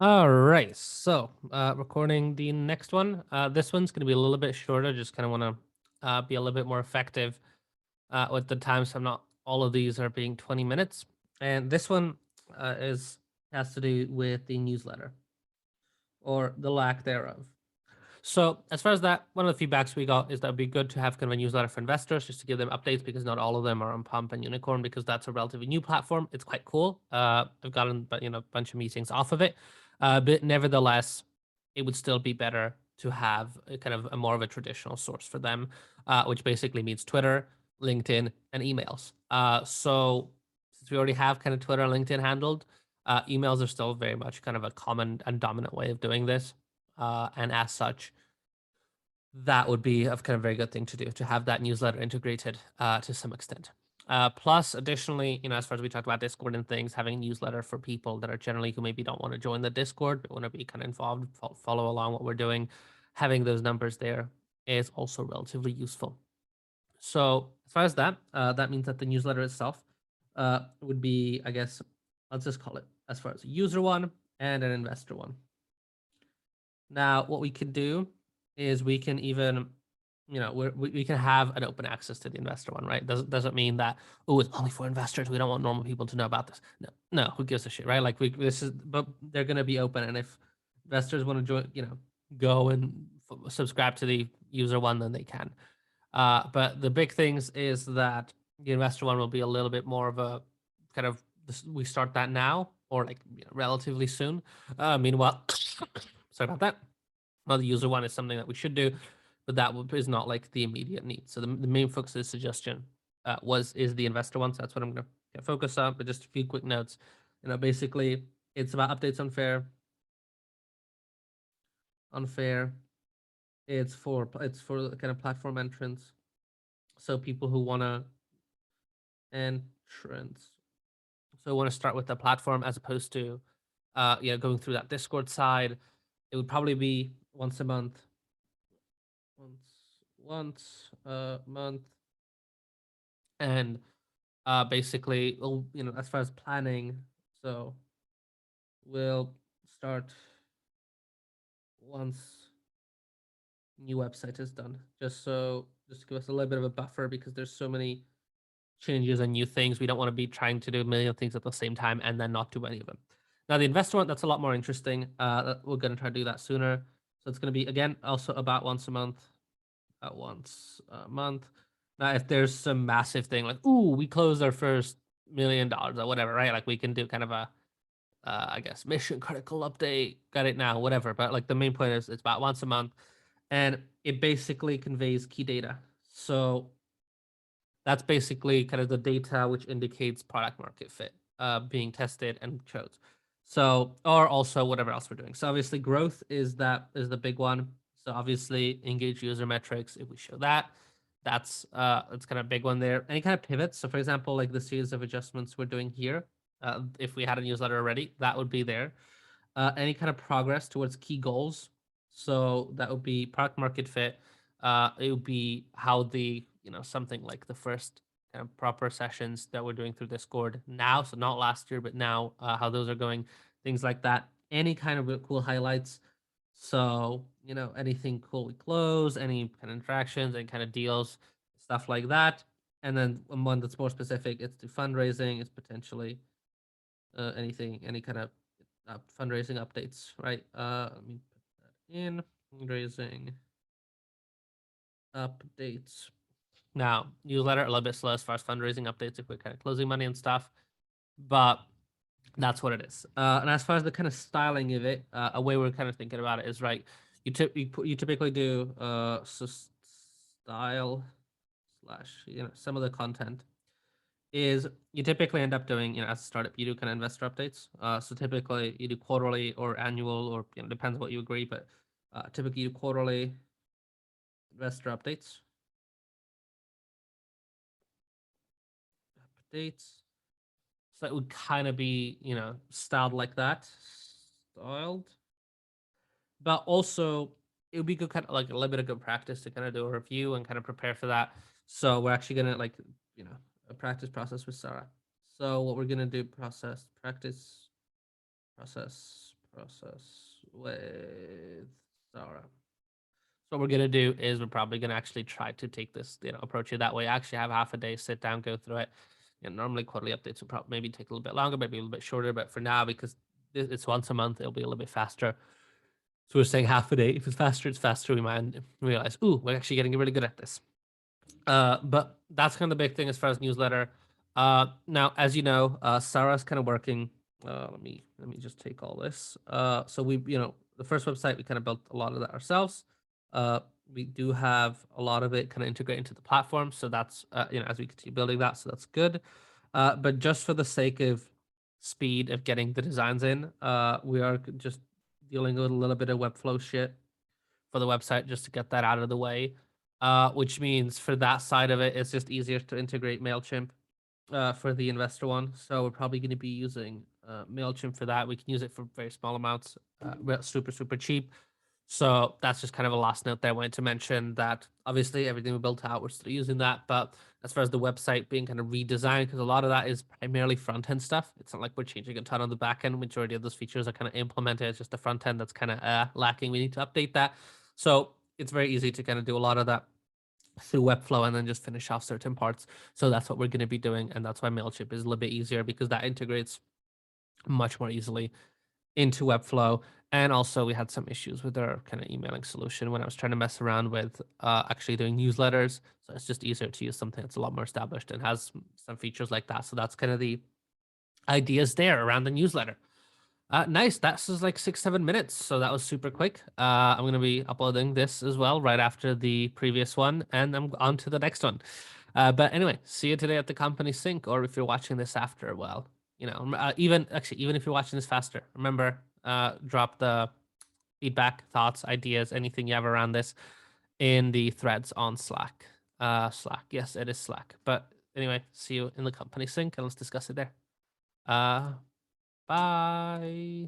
All right, so recording the next one. This one's going to be a little bit shorter. Just kind of want to be a little bit more effective with the time, so I'm not all of these are being 20 minutes. And this one is has to do with the newsletter or the lack thereof. So as far as that, one of the feedbacks we got is that it'd be good to have kind of a newsletter for investors just to give them updates because not all of them are on Pump and Unicorn because that's a relatively new platform. It's quite cool. I've gotten a bunch of meetings off of it, but nevertheless, it would still be better to have a kind of a more of a traditional source for them, which basically means Twitter, LinkedIn, and emails. So since we already have kind of Twitter and LinkedIn handled, emails are still very much kind of a common and dominant way of doing this. And as such, that would be a kind of very good thing to do to have that newsletter integrated to some extent. Plus, additionally, as far as we talked about Discord and things, having a newsletter for people that are generally who maybe don't want to join the Discord but want to be kind of involved, follow along what we're doing, having those numbers there is also relatively useful. So as far as that, that means that the newsletter itself would be, I guess, let's just call it as far as a user one and an investor one. Now, what we can do is we can even, we can have an open access to the investor one, right? Doesn't mean that, oh, it's only for investors. We don't want normal people to know about this. No, who gives a shit, right? Like but they're gonna be open, and if investors want to join, go and subscribe to the user one, then they can. But the big things is that the investor one will be a little bit more of a kind of we start that now or like relatively soon. Meanwhile, sorry about that. Well, the user one is something that we should do, but that is not like the immediate need. So the main focus of the suggestion is the investor one. So that's what I'm going to focus on. But just a few quick notes. Basically, it's about updates on fair. It's for the kind of platform entrance. So people who want to entrance. So want to start with the platform as opposed to going through that Discord side. It would probably be once a month. Once a month. And basically, well, as far as planning, so we'll start once new website is done, just to give us a little bit of a buffer because there's so many changes and new things. We don't want to be trying to do a million things at the same time and then not do any of them. Now, the investor one, that's a lot more interesting. We're going to try to do that sooner. So it's going to be, again, also about once a month. Now, if there's some massive thing like, ooh, we closed our first $1 million or whatever, right? Like we can do kind of a, I guess, mission critical update, got it now, whatever. But like the main point is it's about once a month and it basically conveys key data. So that's basically kind of the data which indicates product market fit being tested and shows. So, or also whatever else we're doing. So obviously growth is the big one. So obviously engage user metrics. If we show that, that's kind of a big one there. Any kind of pivots. So for example, like the series of adjustments we're doing here, if we had a newsletter already, that would be there. Any kind of progress towards key goals. So that would be product market fit. It would be how the something like the first kind of proper sessions that we're doing through Discord now, so not last year, but now, how those are going, things like that. Any kind of cool highlights. So anything cool we close, any kind of interactions, any kind of deals, stuff like that. And then one that's more specific, it's to fundraising. It's potentially any kind of fundraising updates, right? Let me put that in fundraising updates. Now, newsletter a little bit slow as far as fundraising updates if we're kind of closing money and stuff, but that's what it is. And as far as the kind of styling of it, a way we're kind of thinking about it is right. You typically do style slash some of the content is you typically end up doing, as a startup, you do kind of investor updates. So typically you do quarterly or annual, or depends what you agree, but typically you do quarterly investor updates. So it would kind of be, styled like that. Styled. But also it would be good, kind of like a little bit of good practice to kind of do a review and kind of prepare for that. So we're actually gonna a practice process with Sarah. So what we're gonna do, practice process process with Zara. So what we're gonna do is we're probably gonna actually try to take this, approach it that way. Actually, have half a day, sit down, go through it. Normally quarterly updates will probably maybe take a little bit longer, maybe a little bit shorter. But for now, because it's once a month, it'll be a little bit faster. So we're saying half a day. If it's faster, it's faster. We might realize, ooh, we're actually getting really good at this. But that's kind of the big thing as far as newsletter. Now, as you know, Sarah's kind of working. Let me just take all this. So the first website we kind of built a lot of that ourselves. We do have a lot of it kind of integrate into the platform, so that's as we continue building that, so that's good. But just for the sake of speed of getting the designs in, we are just dealing with a little bit of Webflow shit for the website just to get that out of the way. Which means for that side of it, it's just easier to integrate MailChimp for the investor one. So we're probably going to be using MailChimp for that. We can use it for very small amounts, super, super cheap. So that's just kind of a last note there. I wanted to mention that obviously everything we built out, we're still using that. But as far as the website being kind of redesigned, because a lot of that is primarily front end stuff. It's not like we're changing a ton on the back end. Majority of those features are kind of implemented. It's just the front end that's kind of lacking. We need to update that. So it's very easy to kind of do a lot of that through Webflow and then just finish off certain parts. So that's what we're going to be doing. And that's why MailChimp is a little bit easier because that integrates much more easily into Webflow. And also we had some issues with our kind of emailing solution when I was trying to mess around with actually doing newsletters. So it's just easier to use something that's a lot more established and has some features like that. So that's kind of the ideas there around the newsletter. Nice. That's just like 6-7 minutes. So that was super quick. I'm going to be uploading this as well right after the previous one, and I'm on to the next one. But anyway, see you today at the company sync, or if you're watching this after, well, even if you're watching this faster, remember, drop the feedback, thoughts, ideas, anything you have around this in the threads on Slack. Slack. Yes, it is Slack. But anyway, see you in the company sync and let's discuss it there. Bye.